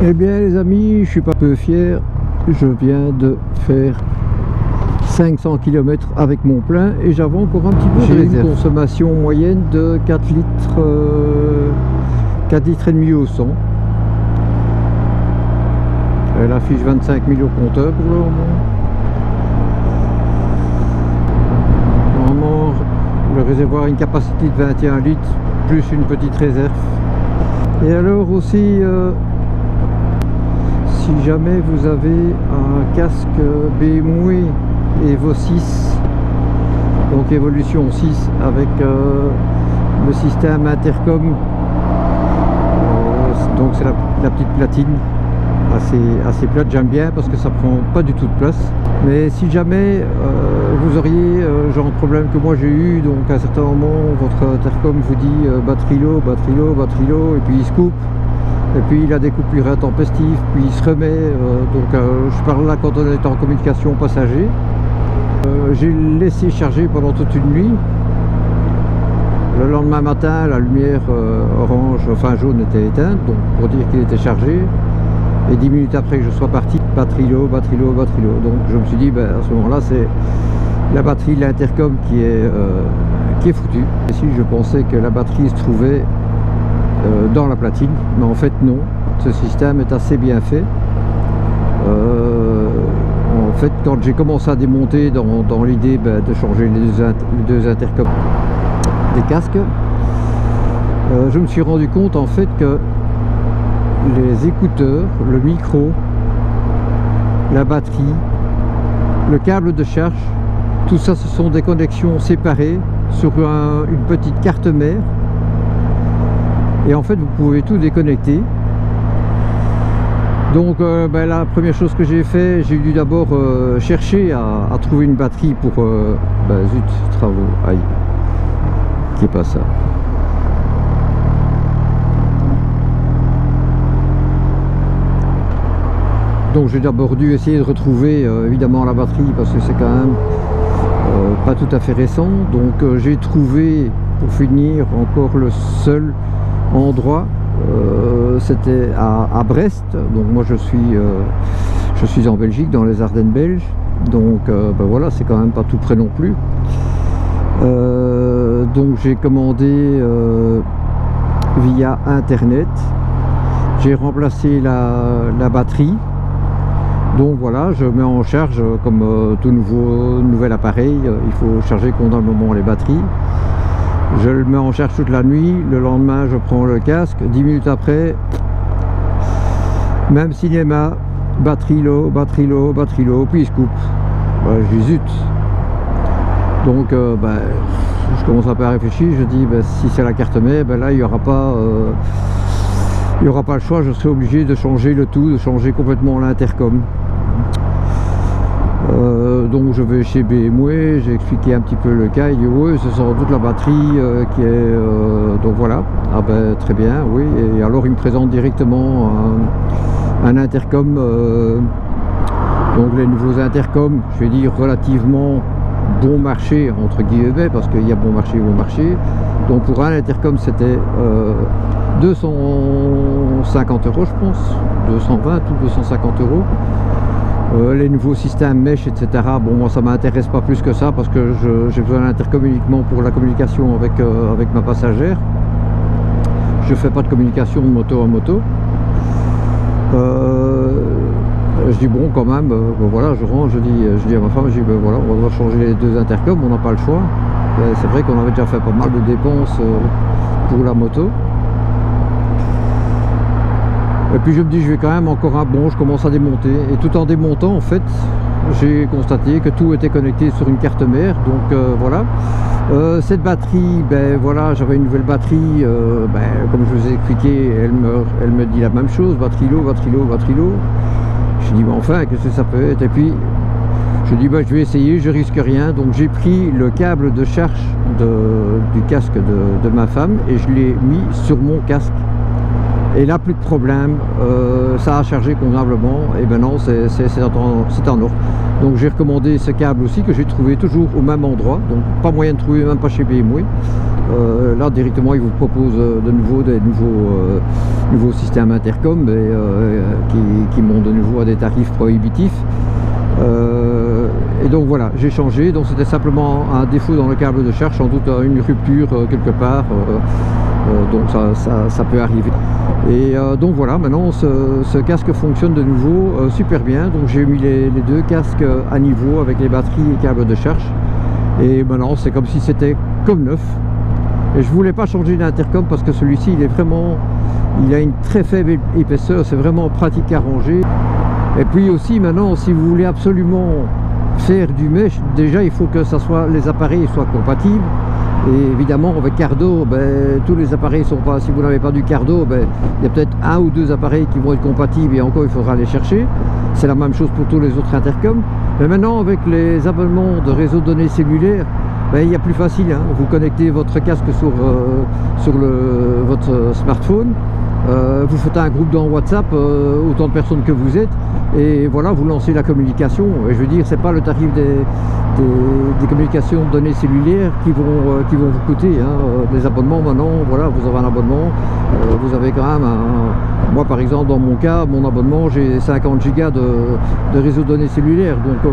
Eh bien les amis, je suis pas peu fier, je viens de faire 500 km avec mon plein et j'avais encore un petit peu de réserve. J'ai une consommation moyenne de 4 litres, 4 litres et demi au 100. Elle affiche 25 000 au compteur pour le moment. Normalement, le réservoir a une capacité de 21 litres plus une petite réserve. Et alors aussi, si jamais vous avez un casque BMW Evo 6, donc Evolution 6 avec le système intercom, donc c'est la petite platine assez plate, j'aime bien parce que ça prend pas du tout de place. Mais si jamais vous auriez genre de problème que moi j'ai eu, donc à un certain moment votre intercom vous dit batterie low, et puis il se coupe, et puis il a des coupures intempestives, puis il se remet, je parle là quand on est en communication passager. J'ai laissé charger pendant toute une nuit. Le lendemain matin, la lumière orange, enfin jaune était éteinte, donc pour dire qu'il était chargé. Et 10 minutes après que je sois parti, batterie low. Donc je me suis dit, ben, à ce moment-là, c'est la batterie de l'intercom qui est foutue. Et si je pensais que la batterie se trouvait dans la platine, mais en fait non. Ce système est assez bien fait. En fait, quand j'ai commencé à démonter dans l'idée de changer les deux intercoms des casques, je me suis rendu compte en fait que les écouteurs, le micro, la batterie, le câble de charge, tout ça ce sont des connexions séparées sur une petite carte mère, et en fait vous pouvez tout déconnecter. Donc la première chose que j'ai fait, j'ai dû d'abord chercher à trouver une batterie pour zut, travaux, aïe, qui est pas ça. Donc j'ai d'abord dû essayer de retrouver évidemment la batterie parce que c'est quand même pas tout à fait récent. Donc j'ai trouvé pour finir encore le seul endroit, c'était à Brest. Donc moi je suis en Belgique, dans les Ardennes belges. Donc voilà, c'est quand même pas tout près non plus. Donc j'ai commandé via internet. J'ai remplacé la batterie. Donc voilà, je mets en charge comme tout nouvel appareil, il faut charger convenablement les batteries. Je le mets en charge toute la nuit, le lendemain je prends le casque, 10 minutes après, même cinéma, batterie low, puis il se coupe. Voilà, je dis zut. Donc je commence un peu à réfléchir, je dis si c'est la carte mère, là il n'y aura pas le choix, je serai obligé de changer le tout, de changer complètement l'intercom. Donc je vais chez BMW, j'ai expliqué un petit peu le cas, il dit oui c'est sans doute la batterie qui est... donc voilà, ah ben très bien, oui, et alors il me présente directement un intercom, donc les nouveaux intercoms, je vais dire relativement bon marché entre guillemets, parce qu'il y a bon marché. Donc pour un intercom c'était 250 € je pense, 220 ou 250 €. Les nouveaux systèmes mesh, etc. Bon, moi ça m'intéresse pas plus que ça parce que j'ai besoin d'intercom uniquement pour la communication avec ma passagère. Je fais pas de communication de moto à moto. Je dis bon quand même, voilà, je rentre, je dis à ma femme, je dis voilà, on va devoir changer les deux intercoms, on n'a pas le choix. C'est vrai qu'on avait déjà fait pas mal de dépenses pour la moto. Et puis je me dis je vais quand même encore je commence à démonter, et tout en démontant en fait j'ai constaté que tout était connecté sur une carte mère. Donc voilà, cette batterie, voilà, j'avais une nouvelle batterie, comme je vous ai expliqué, elle me dit la même chose, batterie low. Je dis enfin qu'est-ce que ça peut être, et puis je dis je vais essayer, je risque rien. Donc j'ai pris le câble de charge du casque de ma femme et je l'ai mis sur mon casque. Et là plus de problème, ça a chargé convenablement, et maintenant c'est en ordre. Donc j'ai recommandé ce câble aussi que j'ai trouvé toujours au même endroit, donc pas moyen de trouver, même pas chez BMW. Là directement ils vous proposent de nouveau des nouveaux systèmes intercom qui montent de nouveau à des tarifs prohibitifs. Et donc voilà, j'ai changé, donc c'était simplement un défaut dans le câble de charge, sans doute une rupture quelque part, donc ça peut arriver. Et donc voilà, maintenant ce casque fonctionne de nouveau super bien, donc j'ai mis les deux casques à niveau avec les batteries et câbles de charge, et maintenant c'est comme si c'était comme neuf. Et je voulais pas changer d'intercom parce que celui-ci il a une très faible épaisseur, c'est vraiment pratique à ranger. Et puis aussi maintenant, si vous voulez absolument faire du mesh, déjà il faut que les appareils soient compatibles. Et évidemment avec Cardo, tous les appareils sont pas, si vous n'avez pas du Cardo, il y a peut-être un ou deux appareils qui vont être compatibles et encore il faudra les chercher. C'est la même chose pour tous les autres intercoms. Mais maintenant avec les abonnements de réseau de données cellulaires, il y a plus facile, hein. Vous connectez votre casque sur votre smartphone, vous faites un groupe dans WhatsApp, autant de personnes que vous êtes, et voilà, vous lancez la communication. Et je veux dire, c'est pas le tarif des communications de données cellulaires qui vont vous coûter, hein. Les abonnements maintenant, voilà, vous avez un abonnement, vous avez quand même moi par exemple dans mon cas, mon abonnement, j'ai 50 gigas de réseau de données cellulaires, donc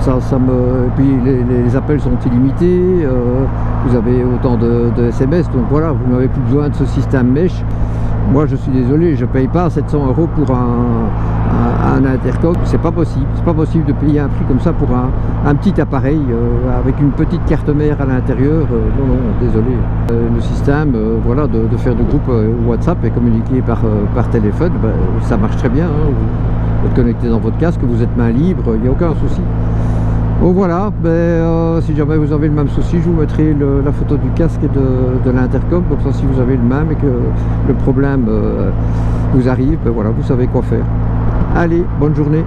et puis les appels sont illimités, vous avez autant de SMS, donc voilà, vous n'avez plus besoin de ce système mesh. Moi je suis désolé, je paye pas 700 € pour un intercom, c'est pas possible de payer un prix comme ça pour un petit appareil avec une petite carte mère à l'intérieur. Non, désolé. Le système, voilà, de faire du groupe WhatsApp et communiquer par téléphone, ça marche très bien, hein. Vous êtes connecté dans votre casque, vous êtes main libre, il n'y a aucun souci. Bon voilà, si jamais vous avez le même souci, je vous mettrai la photo du casque et de l'intercom, comme ça si vous avez le même et que le problème vous arrive, voilà, vous savez quoi faire. Allez, bonne journée.